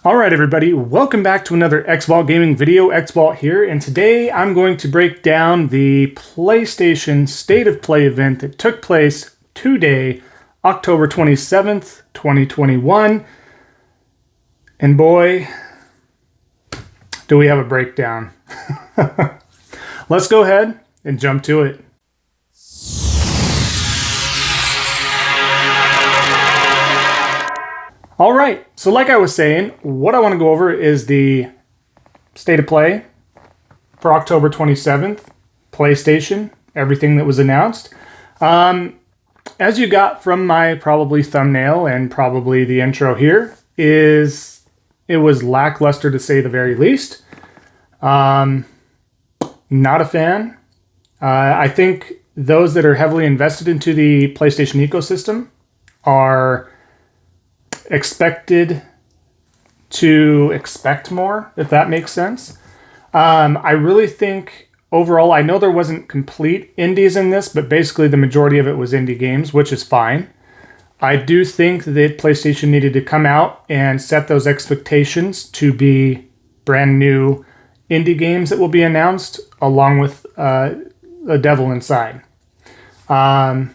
Alright everybody, welcome back to another Xvault gaming video. Xvault here, and today I'm going to break down the PlayStation State of Play event that took place today, October 27th, 2021. And boy, do we have a breakdown. Let's go ahead and jump to it. All right, so like I was saying, what I want to go over is the State of Play for October 27th, PlayStation, everything that was announced. As you got from my probably thumbnail and probably the intro here, it was lackluster to say the very least. Not a fan. I think those that are heavily invested into the PlayStation ecosystem are expected to expect more, if that makes sense. I really think overall, I know there wasn't complete indies in this, but basically the majority of it was indie games, which is fine. I do think that PlayStation needed to come out and set those expectations to be brand new indie games that will be announced, along with The Devil Inside,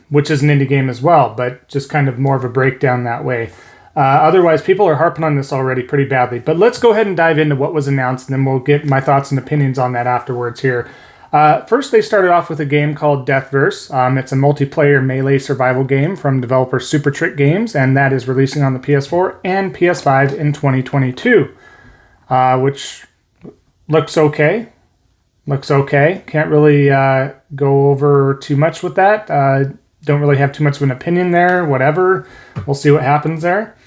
which is an indie game as well, but just kind of more of a breakdown that way. Otherwise, people are harping on this already pretty badly. But let's go ahead and dive into what was announced, and then we'll get my thoughts and opinions on that afterwards here. First, they started off with a game called Deathverse. It's a multiplayer melee survival game from developer Super Trick Games, and that is releasing on the PS4 and PS5 in 2022, which looks okay. Looks okay. Can't really go over too much with that. Don't really have too much of an opinion there. Whatever. We'll see what happens there.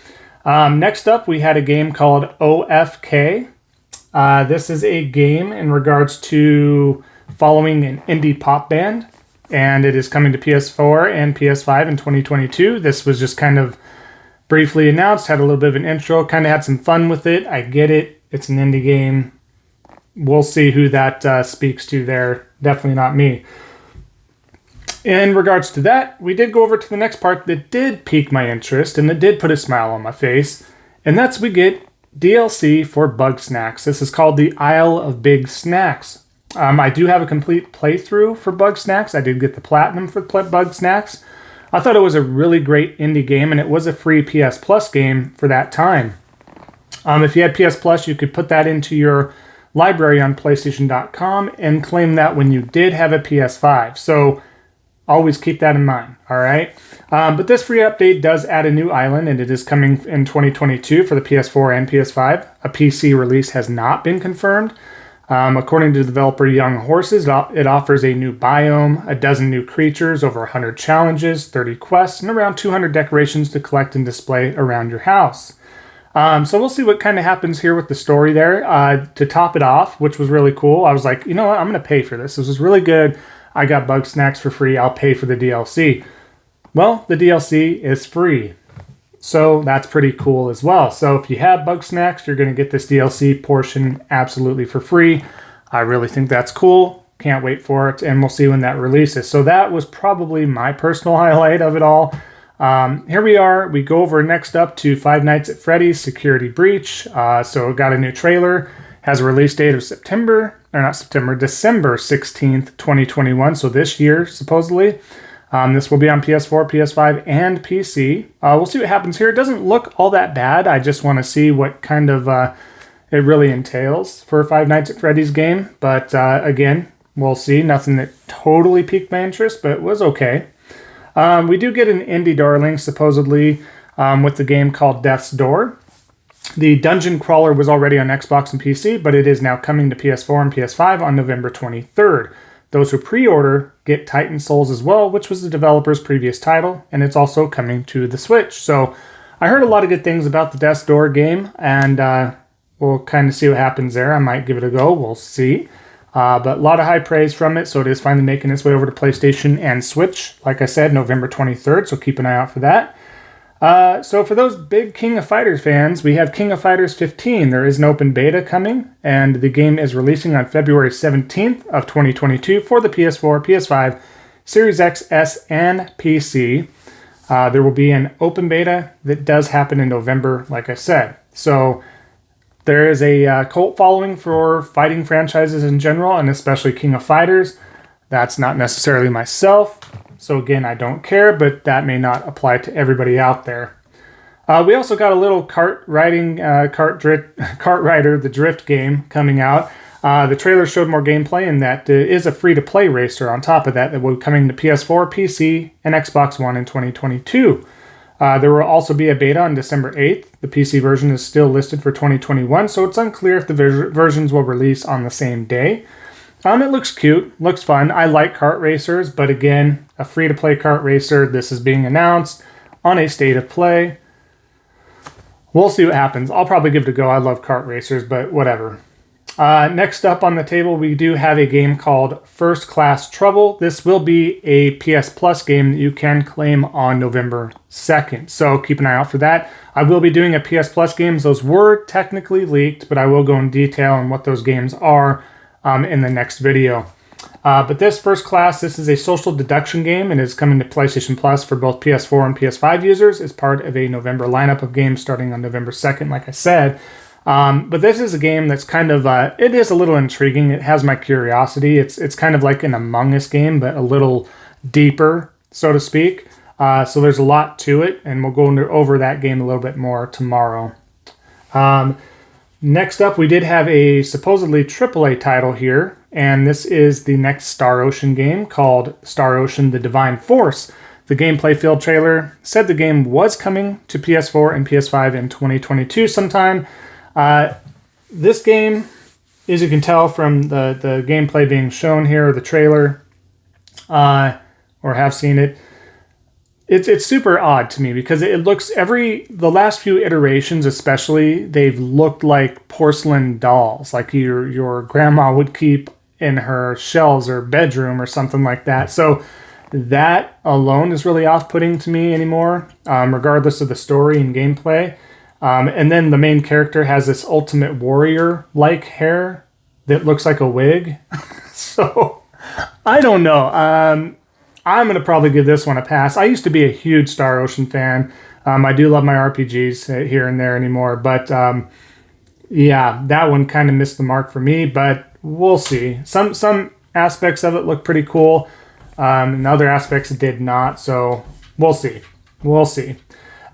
Next up, we had a game called OFK. This is a game in regards to following an indie pop band, and it is coming to PS4 and PS5 in 2022. This was just kind of briefly announced, had a little bit of an intro, kind of had some fun with it. I get it. It's an indie game. We'll see who that speaks to there. Definitely not me. In regards to that, we did go over to the next part that did pique my interest and that did put a smile on my face, and that's we get DLC for Bugsnax. This is called the Isle of Big Snacks. I do have a complete playthrough for Bugsnax. I did get the platinum for Bugsnax. I thought it was a really great indie game, and it was a free PS Plus game for that time. If you had PS Plus, you could put that into your library on PlayStation.com and claim that when you did have a PS5. So always keep that in mind, all right? But this free update does add a new island, and it is coming in 2022 for the PS4 and PS5. A PC release has not been confirmed. According to developer Young Horses, it offers a new biome, a dozen new creatures, over 100 challenges, 30 quests, and around 200 decorations to collect and display around your house. So we'll see what kind of happens here with the story there. To top it off, which was really cool, I was like, you know what, I'm going to pay for this. This was really good. I got Bugsnax for free. I'll pay for the DLC. Well, the DLC is free. So that's pretty cool as well. So if you have Bugsnax, you're going to get this DLC portion absolutely for free. I really think that's cool. Can't wait for it. And we'll see when that releases. So that was probably my personal highlight of it all. Here we are. We go over next up to Five Nights at Freddy's Security Breach. So it got a new trailer. Has a release date of December 16th, 2021. So this year, supposedly. This will be on PS4, PS5, and PC. We'll see what happens here. It doesn't look all that bad. I just want to see what kind of it really entails for a Five Nights at Freddy's game. But again, we'll see. Nothing that totally piqued my interest, but it was okay. We do get an indie darling, supposedly, with the game called Death's Door. The dungeon crawler was already on Xbox and PC, but it is now coming to PS4 and PS5 on November 23rd. Those who pre-order get Titan Souls as well, which was the developer's previous title, and it's also coming to the Switch. So I heard a lot of good things about the Death's Door game, and we'll kind of see what happens there. I might give it a go. We'll see. But a lot of high praise from it, so it is finally making its way over to PlayStation and Switch. Like I said, November 23rd, so keep an eye out for that. So for those big King of Fighters fans, we have King of Fighters 15. There is an open beta coming, and the game is releasing on February 17th of 2022 for the PS4, PS5, Series X, S, and PC. There will be an open beta that does happen in November, like I said. So There is a cult following for fighting franchises in general, and especially King of Fighters. That's not necessarily myself, so again, I don't care, but that may not apply to everybody out there. We also got a little kart rider, the drift game coming out. The trailer showed more gameplay, and that is a free-to-play racer on top of that will be coming to PS4, PC, and Xbox One in 2022. There will also be a beta on December 8th. The PC version is still listed for 2021, so it's unclear if the versions will release on the same day. It looks cute, looks fun. I like kart racers, but again, a free-to-play kart racer. This is being announced on a state of play. We'll see what happens. I'll probably give it a go. I love kart racers, but whatever. Next up on the table, we do have a game called First Class Trouble. This will be a PS Plus game that you can claim on November 2nd. So keep an eye out for that. I will be doing a PS Plus games. Those were technically leaked, but I will go in detail on what those games are in the next video. But this First Class, this is a social deduction game and is coming to PlayStation Plus for both PS4 and PS5 users. It's part of a November lineup of games starting on November 2nd, like I said. But this is a game that's kind of, it is a little intriguing. It has my curiosity. It's kind of like an Among Us game, but a little deeper, so to speak. So there's a lot to it, and we'll go over that game a little bit more tomorrow. Next up, we did have a supposedly AAA title here, and this is the next Star Ocean game called Star Ocean: The Divine Force. The gameplay field trailer said the game was coming to PS4 and PS5 in 2022 sometime. This game, as you can tell from the gameplay being shown here, the trailer, or have seen it, it's super odd to me because it looks the last few iterations especially, they've looked like porcelain dolls, like your grandma would keep in her shelves or bedroom or something like that. So that alone is really off-putting to me anymore, regardless of the story and gameplay. And then the main character has this Ultimate Warrior-like hair that looks like a wig. So, I don't know. I'm going to probably give this one a pass. I used to be a huge Star Ocean fan. I do love my RPGs here and there anymore. But, yeah, that one kind of missed the mark for me. But we'll see. Some aspects of it look pretty cool. And other aspects did not. So, we'll see. We'll see.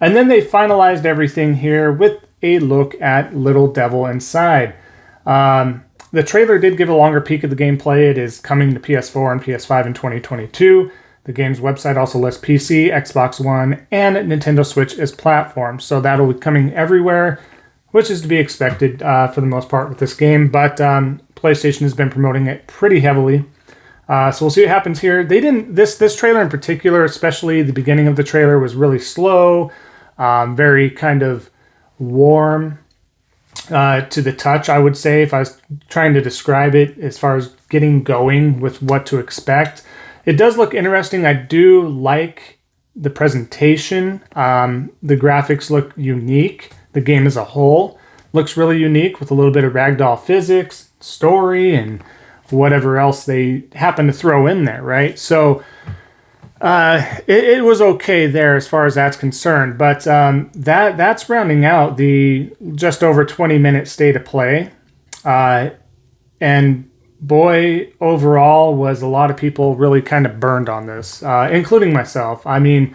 And then they finalized everything here with a look at Little Devil Inside. The trailer did give a longer peek at the gameplay. It is coming to PS4 and PS5 in 2022. The game's website also lists PC, Xbox One, and Nintendo Switch as platforms. So that'll be coming everywhere, which is to be expected for the most part with this game. But PlayStation has been promoting it pretty heavily. So we'll see what happens here. They didn't. This trailer in particular, especially the beginning of the trailer, was really slow. Very kind of warm to the touch, I would say, if I was trying to describe it as far as getting going with what to expect. It does look interesting. I do like the presentation. The graphics look unique. The game as a whole looks really unique with a little bit of ragdoll physics, story, and whatever else they happen to throw in there, right? So it was okay there as far as that's concerned, but that's rounding out the just over 20-minute state of play. And boy, overall, was a lot of people really kind of burned on this, including myself. I mean,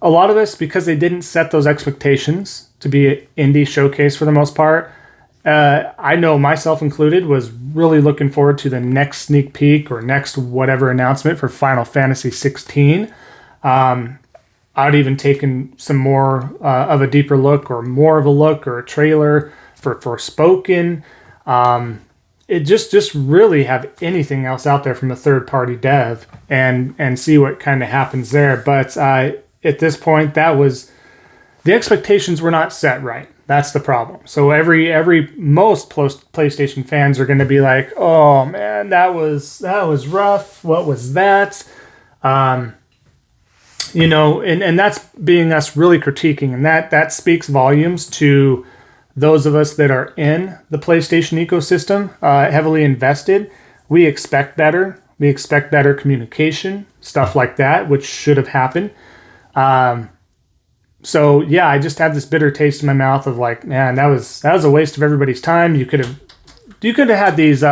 a lot of us, because they didn't set those expectations to be an indie showcase for the most part, I know myself included, was really looking forward to the next sneak peek or next whatever announcement for Final Fantasy 16. I'd even taken some more of a deeper look or more of a look or a trailer for Forspoken. It just really have anything else out there from a third-party dev and see what kind of happens there. But at this point, the expectations were not set right. That's the problem. So most PlayStation fans are going to be like, "Oh man, that was rough. What was that?" And that's being us really critiquing, and that speaks volumes to those of us that are in the PlayStation ecosystem, heavily invested. We expect better. We expect better communication, stuff like that, which should have happened. So yeah, I just had this bitter taste in my mouth of like, man, that was a waste of everybody's time. You could have had these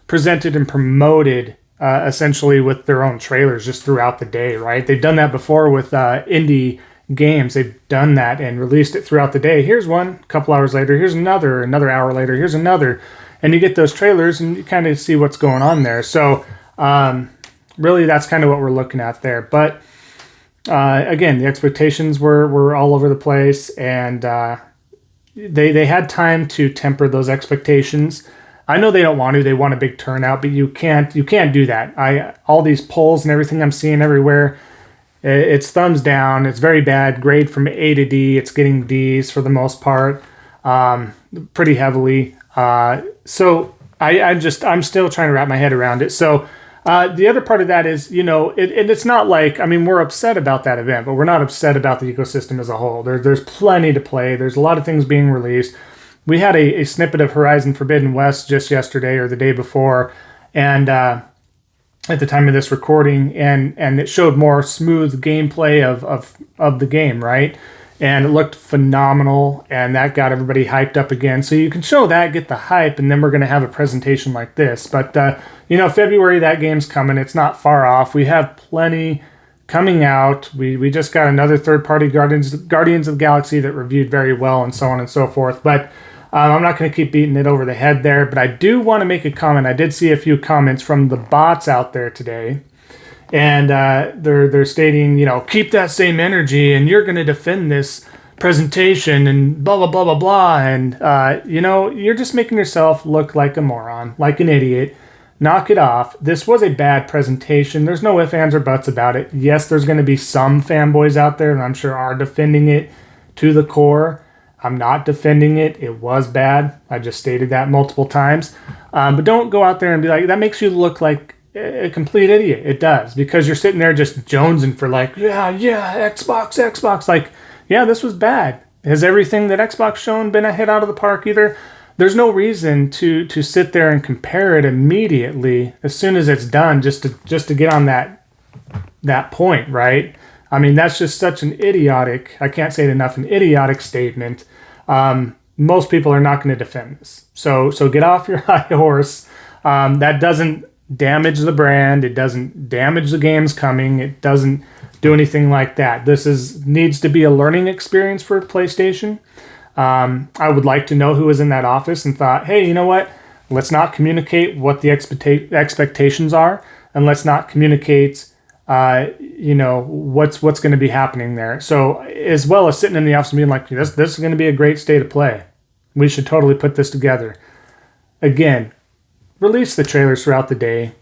presented and promoted essentially with their own trailers just throughout the day, right? They've done that before with indie games. They've done that and released it throughout the day. Here's one, a couple hours later. Here's another hour later. Here's another, and you get those trailers and you kind of see what's going on there. So really, that's kind of what we're looking at there. But again, the expectations were all over the place, and they had time to temper those expectations. I know they don't want to. They want a big turnout, but you can't do that. All these polls and everything I'm seeing everywhere, it's thumbs down. It's very bad. Grade from A to D. It's getting Ds for the most part, pretty heavily. So I'm still trying to wrap my head around it. So the other part of that is, it's not like, I mean, we're upset about that event, but we're not upset about the ecosystem as a whole. There's plenty to play. There's a lot of things being released. We had a snippet of Horizon Forbidden West just yesterday or the day before, and at the time of this recording, and it showed more smooth gameplay of the game, right? And it looked phenomenal, and that got everybody hyped up again. So you can show that, get the hype, and then we're going to have a presentation like this. But, February, that game's coming. It's not far off. We have plenty coming out. We just got another third-party Guardians of the Galaxy that reviewed very well, and so on and so forth. But I'm not going to keep beating it over the head there, but I do want to make a comment. I did see a few comments from the bots out there today, and they're stating, keep that same energy, and you're going to defend this presentation, and blah, blah, blah, blah, blah. And, you're just making yourself look like a moron, like an idiot. Knock it off. This was a bad presentation. There's no ifs, ands, or buts about it. Yes, there's going to be some fanboys out there, and I'm sure are defending it to the core. I'm not defending it. It was bad. I just stated that multiple times. But don't go out there and be like, that makes you look like a complete idiot. It does, because you're sitting there just jonesing for like, yeah, Xbox. Like, yeah, this was bad. Has everything that Xbox shown been a hit out of the park either? There's no reason to sit there and compare it immediately as soon as it's done just to get on that point, right? I mean, that's just such an idiotic, I can't say it enough, an idiotic statement. Most people are not going to defend this. So get off your high horse. That doesn't damage the brand. It doesn't damage the games coming. It doesn't do anything like that. This needs to be a learning experience for PlayStation. I would like to know who was in that office and thought, hey, you know what? Let's not communicate what the expectations are, and let's not communicate what's going to be happening there. So as well as sitting in the office and being like, this is going to be a great state of play. We should totally put this together. Again, release the trailers throughout the day.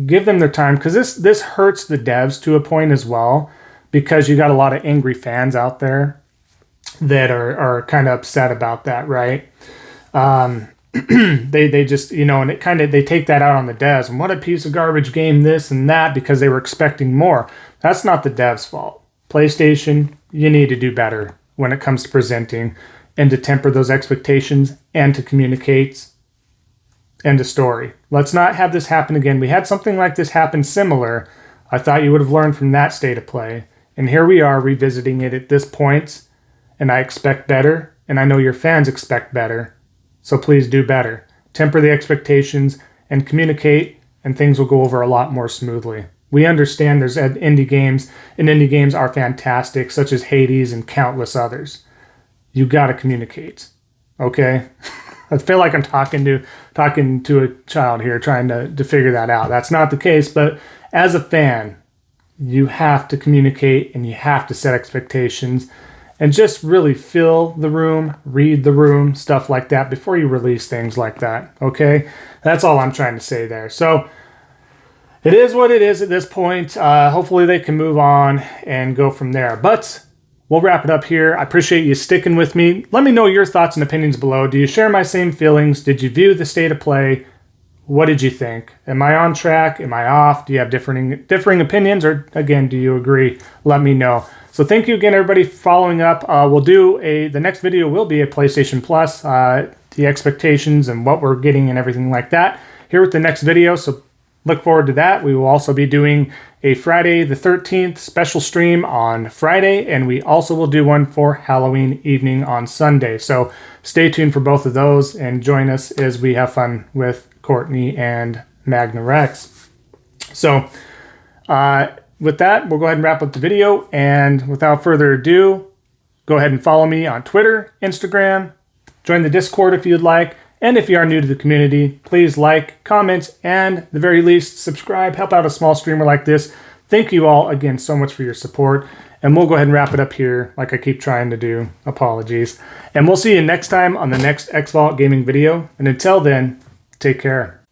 Give them their time, because this hurts the devs to a point as well, because you got a lot of angry fans out there that are kind of upset about that, right? They just, and it kind of, they take that out on the devs, and what a piece of garbage game, this and that, because they were expecting more. That's not the devs' fault. PlayStation, you need to do better when it comes to presenting, and to temper those expectations, and to communicate. End of story. Let's not have this happen again. We had something like this happen similar. I thought you would have learned from that state of play, and here we are revisiting it at this point, and I expect better, and I know your fans expect better. So please do better. Temper the expectations and communicate, and things will go over a lot more smoothly. We understand there's indie games, and indie games are fantastic, such as Hades and countless others. You got to communicate, okay? I feel like I'm talking to a child here, trying to figure that out. That's not the case, but as a fan, you have to communicate, and you have to set expectations, and just really feel the room, read the room, stuff like that before you release things like that, okay? That's all I'm trying to say there. So it is what it is at this point. Hopefully they can move on and go from there. But we'll wrap it up here. I appreciate you sticking with me. Let me know your thoughts and opinions below. Do you share my same feelings? Did you view the state of play? What did you think? Am I on track? Am I off? Do you have differing opinions? Or again, do you agree? Let me know. So thank you again, everybody, for following up. We'll do the next video will be a PlayStation Plus, the expectations and what we're getting and everything like that here with the next video. So look forward to that. We will also be doing a Friday the 13th special stream on Friday, and we also will do one for Halloween evening on Sunday. So stay tuned for both of those and join us as we have fun with Courtney and Magna Rex. So with that, we'll go ahead and wrap up the video. And without further ado, go ahead and follow me on Twitter, Instagram, join the Discord if you'd like. And if you are new to the community, please like, comment, and at the very least, subscribe. Help out a small streamer like this. Thank you all again so much for your support. And we'll go ahead and wrap it up here like I keep trying to do. Apologies. And we'll see you next time on the next Xvault gaming video. And until then, take care.